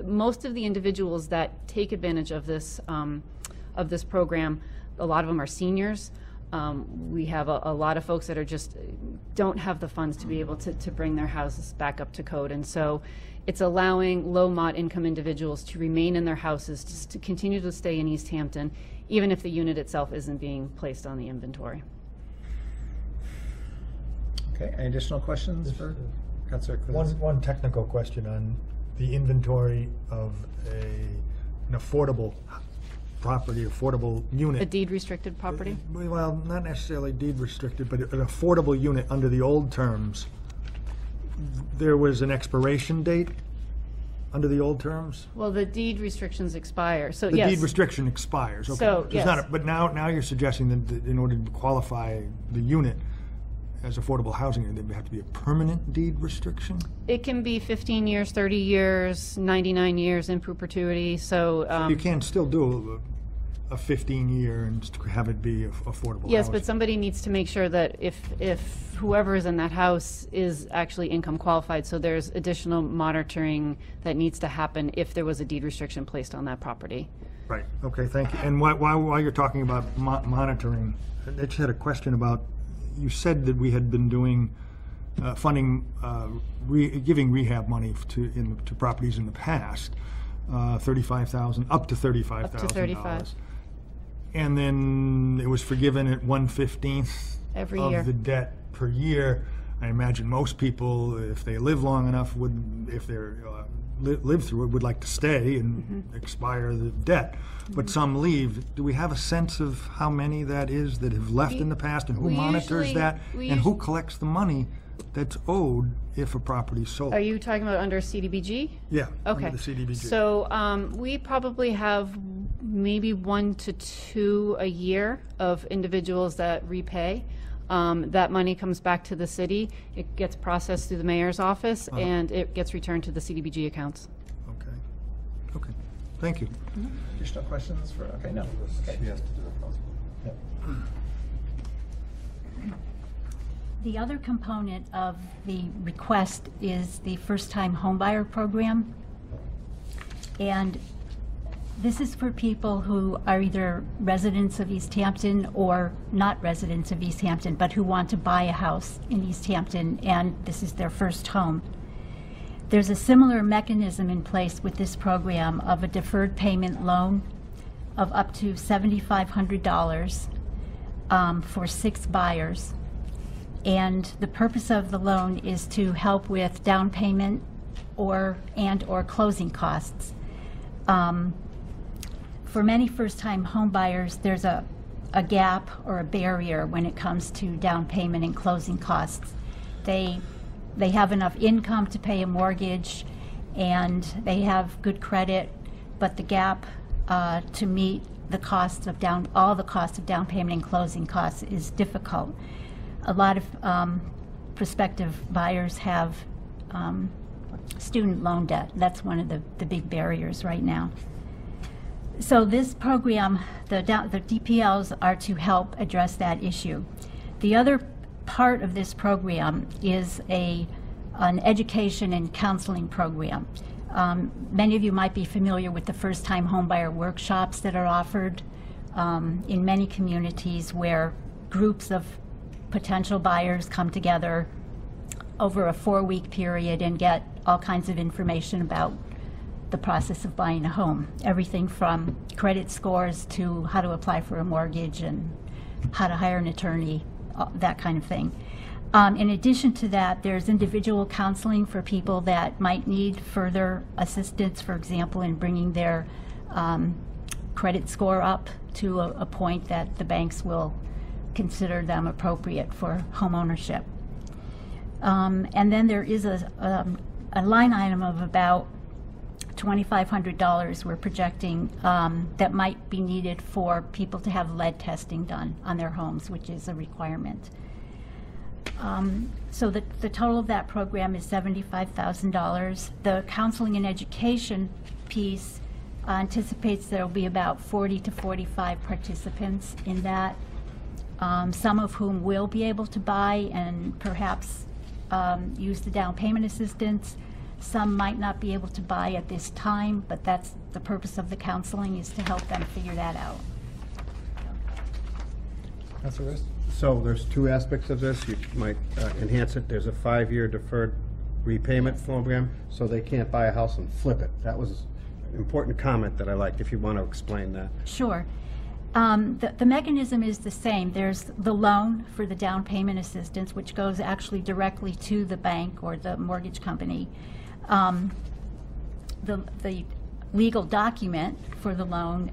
most of the individuals that take advantage of this program, a lot of them are seniors. We have a lot of folks that are just don't have the funds to be able to bring their houses back up to code, and so it's allowing low-mod income individuals to remain in their houses, just to continue to stay in East Hampton, even if the unit itself isn't being placed on the inventory. Okay, any additional questions for Councilor Kuzinski? One technical question on the inventory of an affordable property, affordable unit. A deed restricted property? Well, not necessarily deed restricted, but an affordable unit under the old terms. There was an expiration date under the old terms? Well, the deed restrictions expire, so The yes. deed restriction expires, okay. So, It's not yes. but now you're suggesting that in order to qualify the unit as affordable housing, there would have to be a permanent deed restriction? It can be 15 years, 30 years, 99 years in perpetuity, so. You can still do a 15-year and have it be affordable Yes, housing. but somebody needs to make sure that if whoever is in that house is actually income qualified, so there's additional monitoring that needs to happen if there was a deed restriction placed on that property. Right, okay, thank you. And while you're talking about monitoring, I just had a question about, you said that we had been doing, funding, giving rehab money to properties in the past, $35,000, up to $35,000. Up to 35. And then it was forgiven at 1/15 Every year. of the debt per year. I imagine most people, if they live long enough, if they're live through it, would like to stay and expire the debt. But some leave. Do we have a sense of how many that is that have left in the past, and who we monitors usually- that, we and who usually- collects the money that's owed if a property's sold? Are you talking about under CDBG? Yeah, Okay. under the CDBG. So we probably have maybe 1 to 2 a year of individuals that repay. That money comes back to the city. It gets processed through the mayor's office, and it gets returned to the CDBG accounts. Okay, thank you. Additional questions for, okay, no. Okay. She has to do it. Yep. The other component of the request is the first-time homebuyer program. And this is for people who are either residents of East Hampton or not residents of East Hampton, but who want to buy a house in East Hampton, and this is their first home. There's a similar mechanism in place with this program of a deferred payment loan of up to $7,500 for 6 buyers. And the purpose of the loan is to help with down payment or closing costs. For many first-time home buyers, there's a gap or a barrier when it comes to down payment and closing costs. They have enough income to pay a mortgage and they have good credit, but the gap to meet the costs of all the costs of down payment and closing costs is difficult. A lot of prospective buyers have student loan debt. That's one of the big barriers right now. So this program, the DPLs are to help address that issue. The other part of this program is an education and counseling program. Many of you might be familiar with the first-time homebuyer workshops that are offered in many communities where groups of potential buyers come together over a 4-week period and get all kinds of information about the process of buying a home. Everything from credit scores to how to apply for a mortgage and how to hire an attorney, that kind of thing. In addition to that, there's individual counseling for people that might need further assistance, for example, in bringing their credit score up to a point that the banks will consider them appropriate for home ownership. And then there is a line item of about $2,500 we're projecting that might be needed for people to have lead testing done on their homes, which is a requirement. So the total of that program is $75,000. The counseling and education piece anticipates there will be about 40 to 45 participants in that, some of whom will be able to buy and perhaps use the down payment assistance. Some might not be able to buy at this time, but that's the purpose of the counseling, is to help them figure that out. Councilor Rist? So there's 2 aspects of this. You might enhance it. There's a 5-year deferred repayment program, so they can't buy a house and flip it. That was an important comment that I liked, if you want to explain that. Sure. The mechanism is the same. There's the loan for the down payment assistance, which goes actually directly to the bank or the mortgage company. The legal document for the loan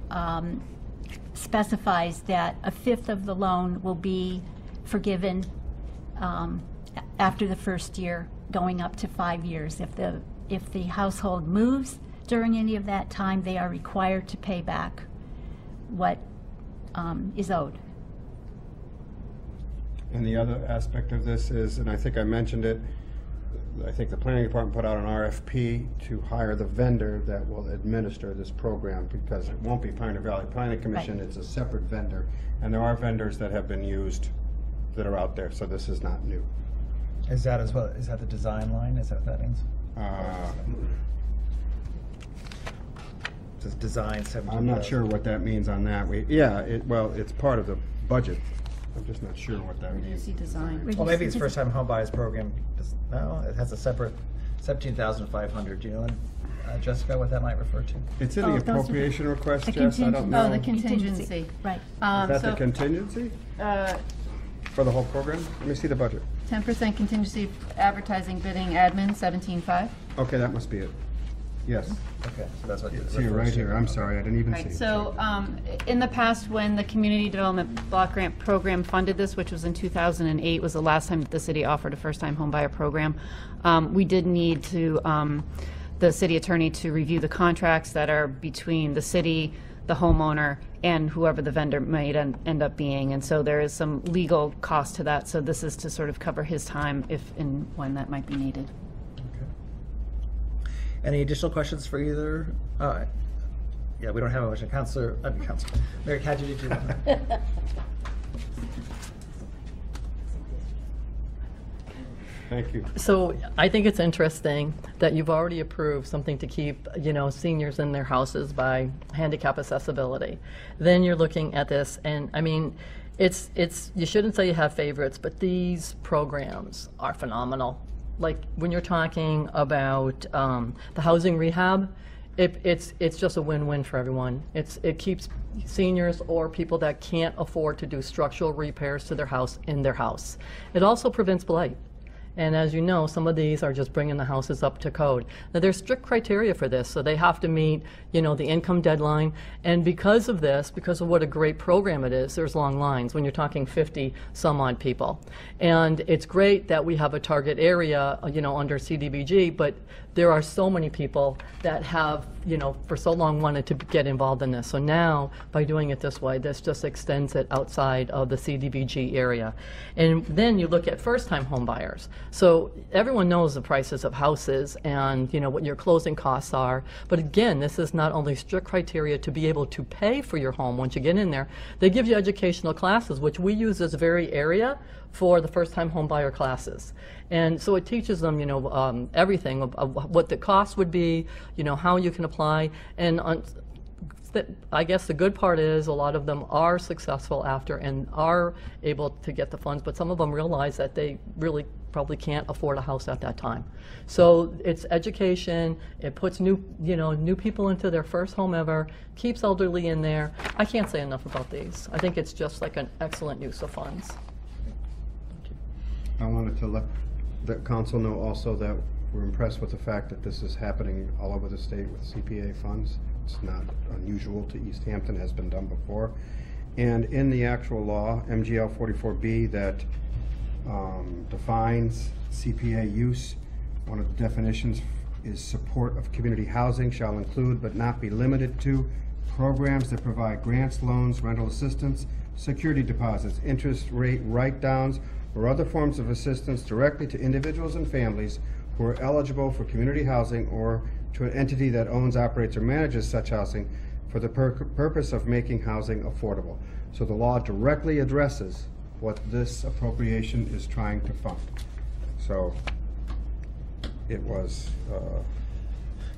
specifies that 1/5 of the loan will be forgiven after the first year, going up to 5 years. If the household moves during any of that time, they are required to pay back what is owed. And the other aspect of this is, and I think I mentioned it, I think the planning department put out an RFP to hire the vendor that will administer this program, because it won't be Pioneer Valley Planning Commission, Right. It's a separate vendor. And there are vendors that have been used that are out there, so this is not new. Is that as well, is that the design line? Is that what that means? It says design 17,000. I'm not sure what that means on that. Well, it's part of the budget. I'm just not sure what that means. Well, maybe it's first-time home buyers program. No, it has a separate 17,500. Do you know, Jessica, what that might refer to? It's in the appropriation request, the Jess, I don't know. contingency. Oh, the contingency. Right. Is that the contingency for the whole program? Let me see the budget. 10% contingency advertising, bidding, admin, 17.5. Okay, that must be it. Yes. Okay, so that's what it It's here, right refers to. here. I'm sorry, I didn't even see Right, it. so in the past, when the Community Development Block Grant Program funded this, which was in 2008, was the last time that the city offered a first-time homebuyer program, we did need to, the city attorney to review the contracts that are between the city, the homeowner, and whoever the vendor might end up being. And so there is some legal cost to that, so this is to sort of cover his time if and when that might be needed. Any additional questions for either? Yeah, we don't have a motion. Councilor, Mayor Cadigan, did you want to? Thank you. So I think it's interesting that you've already approved something to keep, seniors in their houses by handicap accessibility. Then you're looking at this, and I mean, it's you shouldn't say you have favorites, but these programs are phenomenal. Like when you're talking about the housing rehab, it's just a win-win for everyone. It keeps seniors or people that can't afford to do structural repairs to their house in their house. It also prevents blight. And as you know, some of these are just bringing the houses up to code. Now, there's strict criteria for this, so they have to meet, the income deadline. And because of this, because of what a great program it is, there's long lines when you're talking 50 some odd people. And it's great that we have a target area, under CDBG, but there are so many people that have, for so long wanted to get involved in this. So now, by doing it this way, this just extends it outside of the CDBG area. And then you look at first-time home buyers. So everyone knows the prices of houses and what your closing costs are. But again, this is not only strict criteria to be able to pay for your home once you get in there. They give you educational classes, which we use this very area for the first-time home buyer classes. And so it teaches them, everything of what the cost would be, how you can apply. And I guess the good part is a lot of them are successful after and are able to get the funds, but some of them realize that they really probably can't afford a house at that time. So it's education, it puts new people into their first home ever, keeps elderly in there. I can't say enough about these. I think it's just like an excellent use of funds. I wanted to let the council know also that we're impressed with the fact that this is happening all over the state with CPA funds. It's not unusual to East Hampton, has been done before. And in the actual law, MGL 44B, that defines CPA use, one of the definitions is support of community housing shall include but not be limited to programs that provide grants, loans, rental assistance, security deposits, interest rate write-downs, or other forms of assistance directly to individuals and families who are eligible for community housing or to an entity that owns, operates, or manages such housing for the purpose of making housing affordable. So the law directly addresses what this appropriation is trying to fund. So it was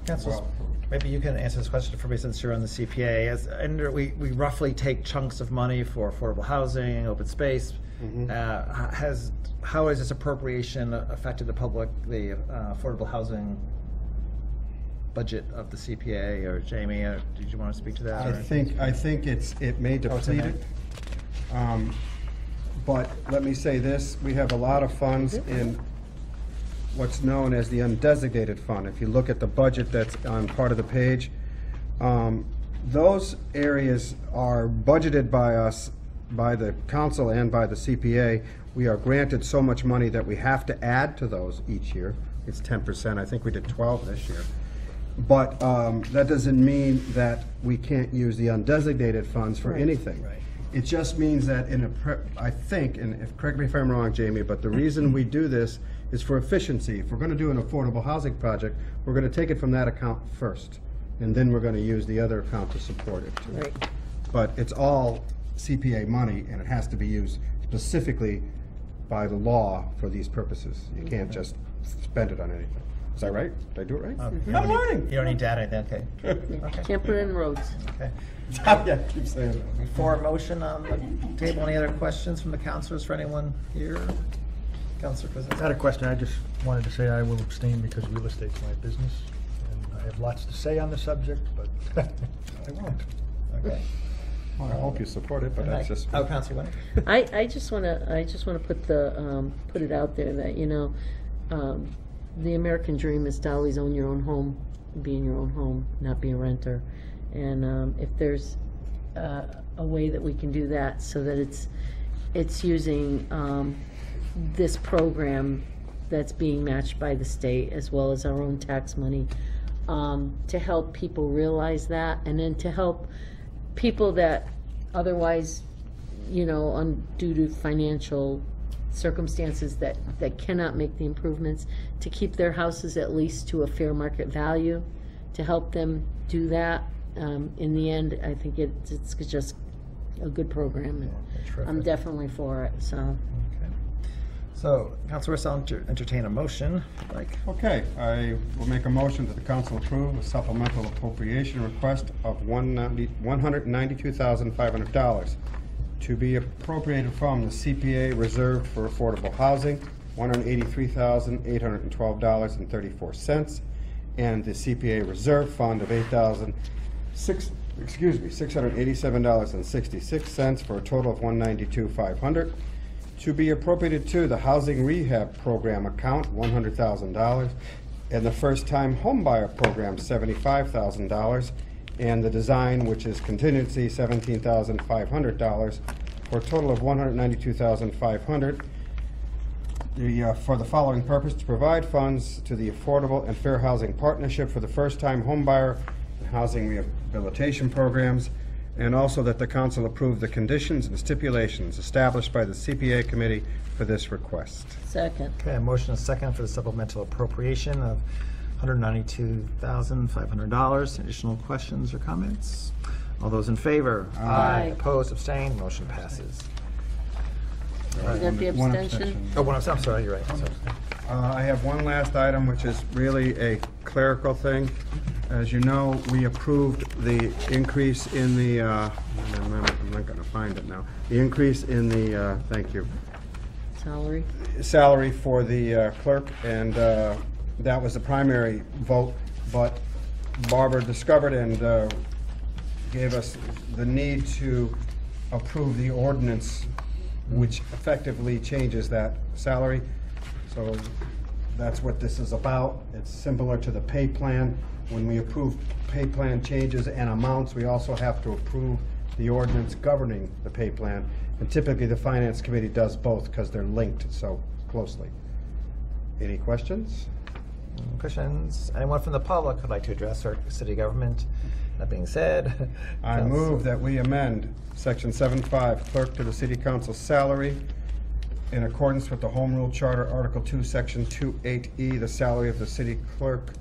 Council, maybe you can answer this question for me since you're on the CPA. We roughly take chunks of money for affordable housing, open space. How has this appropriation affected the affordable housing budget of the CPA? Or Jamie, did you want to speak to that? I think it may deplete it. But let me say this, we have a lot of funds in what's known as the undesignated fund. If you look at the budget that's on part of the page, those areas are budgeted by us, by the council and by the CPA. We are granted so much money that we have to add to those each year. It's 10%. I think we did 12 this year. But that doesn't mean that we can't use the undesignated funds for anything. Right. It just means that I think, and correct me if I'm wrong, Jamie, but the reason we do this is for efficiency. If we're going to do an affordable housing project, we're going to take it from that account first, and then we're going to use the other account to support it too. Right. But it's all CPA money, and it has to be used specifically by the law for these purposes. You can't just spend it on anything. Is that right? Did I do it right? I'm learning. You don't need to add anything. Okay. Can't put it in roads. Okay. Yeah, keep saying it. Before a motion on the table, any other questions from the councilors for anyone here? Councilor Kuzinski. I had a question. I just wanted to say I will abstain because real estate's my business. And I have lots to say on the subject, but I won't. Okay. Well, I hope you support it, but that's just. Oh, Councilor Winnick. I just want to put it out there that the American dream is to always own your own home, be in your own home, not be a renter. And if there's a way that we can do that so that it's using this program that's being matched by the state as well as our own tax money to help people realize that, and then to help people that otherwise, due to financial circumstances that cannot make the improvements, to keep their houses at least to a fair market value, to help them do that. In the end, I think it's just a good program, and I'm definitely for it. So, So, Councilor Russell, entertain a motion, if you'd like. Okay, I will make a motion that the council approve a supplemental appropriation request of $192,500 to be appropriated from the CPA reserved for affordable housing, $183,812.34, and the CPA reserve fund of $687.66 for a total of $192,500. To be appropriated to the Housing Rehab Program account, $100,000, and the First Time Homebuyer Program, $75,000, and the design, which is contingency, $17,500, for a total of $192,500. For the following purpose, to provide funds to the Affordable and Fair Housing Partnership for the First Time Homebuyer and Housing Rehabilitation Programs, and also that the council approve the conditions and stipulations established by the CPA committee for this request. Second. Okay, a motion and a second for the supplemental appropriation of $192,500. Additional questions or comments? All those in favor? Aye. Opposed, abstained, motion passes. Is that the One abstention? Oh, I'm sorry, you're right. I'm sorry. I have one last item, which is really a clerical thing. As you know, we approved the increase in the, I'm not going to find it now, the increase in the, thank you, Salary? for the clerk, and that was the primary vote, but Barbara discovered and gave us the need to approve the ordinance which effectively changes that salary. So that's what this is about. It's similar to the pay plan. When we approve pay plan changes and amounts, we also have to approve the ordinance governing the pay plan. And typically, the Finance Committee does both because they're linked so closely. Any questions? Questions? Anyone from the public who'd like to address our city government? That being said, I move that we amend Section 7.5, Clerk to the City Council salary, in accordance with the Home Rule Charter, Article 2, Section 2.8E. The salary of the city clerk,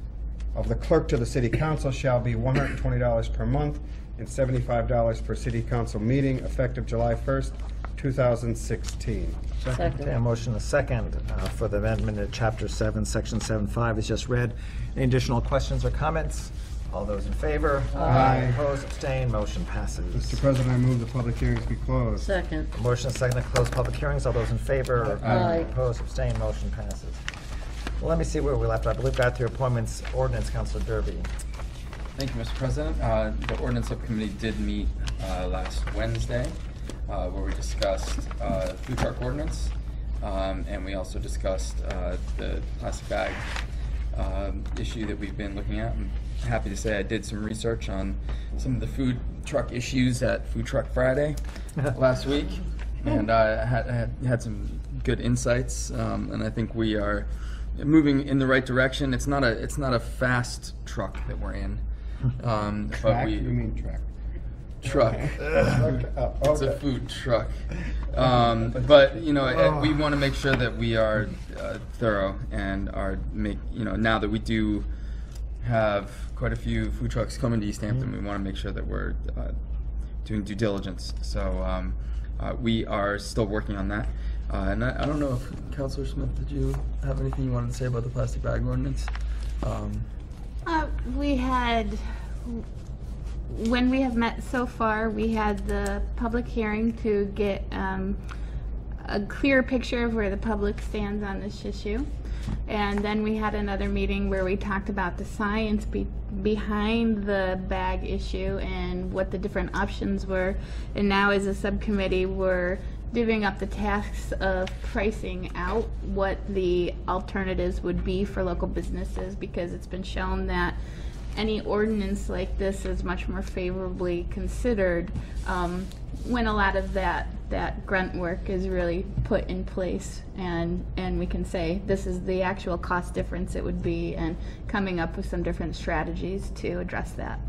of the clerk to the City Council, shall be $120 per month and $75 per City Council meeting, effective July 1st, 2016. Second. Okay, a motion and a second for the amendment to Chapter 7, Section 7.5 is just read. Any additional questions or comments? All those in favor? Aye. Opposed, abstained, motion passes. Mr. President, I move the public hearings be closed. Second. Motion and second to close public hearings. All those in favor? Aye. Opposed, abstained, motion passes. Well, let me see where we left. I believe got through appointments, ordinance, Councilor Derby. Thank you, Mr. President. The ordinance subcommittee did meet last Wednesday, where we discussed food truck ordinance, and we also discussed the plastic bag issue that we've been looking at. I'm happy to say I did some research on some of the food truck issues at Food Truck Friday last week, and I had some good insights, and I think we are moving in the right direction. It's not a fast truck that we're in, but we. You mean track? Truck. It's a food truck. But you know, we want to make sure that we are thorough and now that we do have quite a few food trucks coming to East Hampton, we want to make sure that we're doing due diligence. So we are still working on that. And I don't know if Councilor Smith, did you have anything you wanted to say about the plastic bag ordinance? We had, when we have met so far, we had the public hearing to get a clear picture of where the public stands on this issue. And then we had another meeting where we talked about the science behind the bag issue and what the different options were. And now as a subcommittee, we're divvying up the tasks of pricing out what the alternatives would be for local businesses, because it's been shown that any ordinance like this is much more favorably considered when a lot of that grunt work is really put in place, and we can say this is the actual cost difference it would be, and coming up with some different strategies to address that.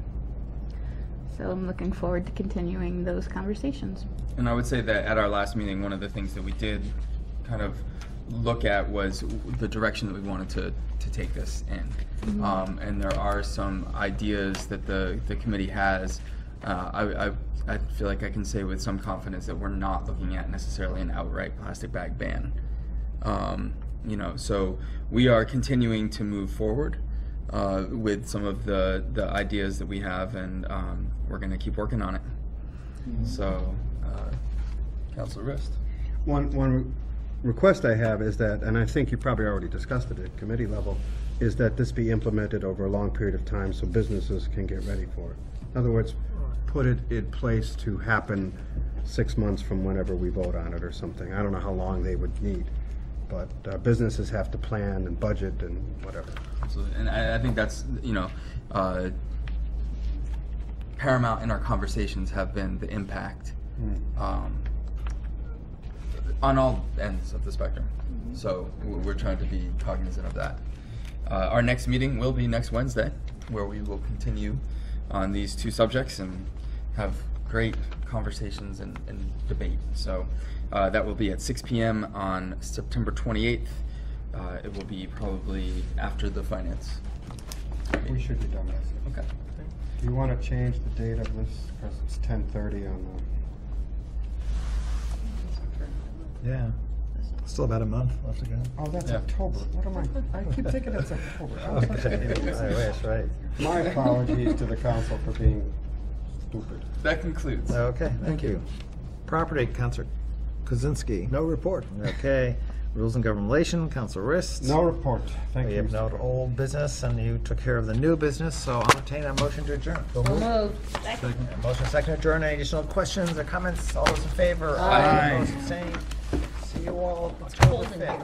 So I'm looking forward to continuing those conversations. And I would say that at our last meeting, one of the things that we did kind of look at was the direction that we wanted to take this in. Mm-hmm. And there are some ideas that the committee has. I feel like I can say with some confidence that we're not looking at necessarily an outright plastic bag ban. You know, so we are continuing to move forward with some of the ideas that we have, and we're going to keep working on it. So, Councilor Rist. One request I have is that, and I think you probably already discussed it at committee level, is that this be implemented over a long period of time so businesses can get ready for it. In other words, put it in place to happen 6 months from whenever we vote on it or something. I don't know how long they would need, but businesses have to plan and budget and whatever. Absolutely. And I think that's, you know, paramount in our conversations have been the impact on all ends of the spectrum. So we're trying to be cognizant of that. Our next meeting will be next Wednesday, where we will continue on these two subjects and have great conversations and debate. So that will be at 6 p.m. on September 28th. It will be probably after the finance. We should be done with it. Okay. Do you want to change the date of this, because it's 10:30 on Yeah. Still about a month left to go. Oh, that's Yeah. October. What am I keep thinking that's October. I wish, right. My apologies to the council for being stupid. That concludes. Okay, thank you. Property, Counselor Kozinski. No report. Okay. Rules and Government Relation, Counselor Rist. No report. Thank We you. have no Mr. old business, and you took care of the new business, so I'll entertain a motion to adjourn. So moved. Motion second to adjourn. Any additional questions or comments? All those in favor? Aye. Opposed, abstained? See you all October 5th.